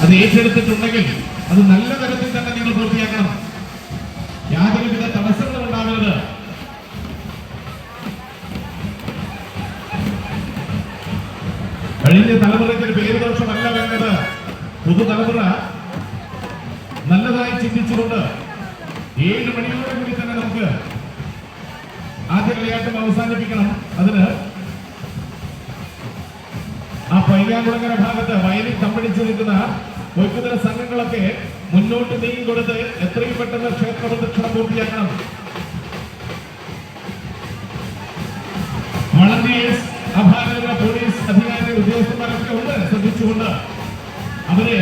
അത് ഏറ്റെടുത്തിട്ടുണ്ടെങ്കിൽ അത് നല്ല തരത്തിൽ തന്നെ നിങ്ങൾ പൂർത്തിയാക്കണം. യാതൊരുവിധ തടസ്സങ്ങളും ഉണ്ടാകരുത്. കഴിഞ്ഞ തലമുറയ്ക്ക് പേര് ദോഷമല്ല വേണ്ടത്. പുതുതലമുറ നല്ലതായി ചിന്തിച്ചുകൊണ്ട് 7 മണിയോടെ കൂടി തന്നെ നമുക്ക് ആദ്യ കളിയാട്ടം അവസാനിപ്പിക്കണം. അതിന് ആ പയ്യാൻകുളങ്ങര ഭാഗത്ത് വയലിൽ തമ്പടിച്ചു നിൽക്കുന്ന വൈദ്യുത സംഘങ്ങളൊക്കെ മുന്നോട്ട് നീങ്ങി കൊടുത്ത് എത്രയും പെട്ടെന്ന് ക്ഷേത്ര പ്രദക്ഷിണം പൂർത്തിയാക്കണം. വളണ്ടിയേഴ്സ്, അഭാരത പോലീസ് അധികാരി ഉദ്യോഗസ്ഥന്മാരൊക്കെ ഉണ്ട്. ശ്രദ്ധിച്ചുകൊണ്ട് അവരെ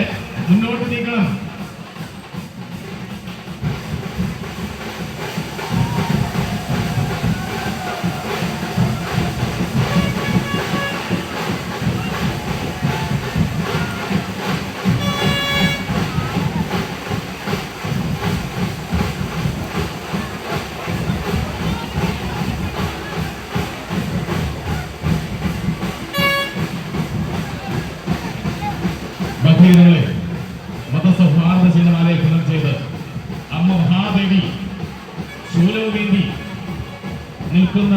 മുന്നോട്ട് നീക്കണം. മതസൗഹാർദ്ദശീലമാലേഖനം ചെയ്ത് അമ്മ മഹാദേവി ശൂലവേണ്ടി നിൽക്കുന്ന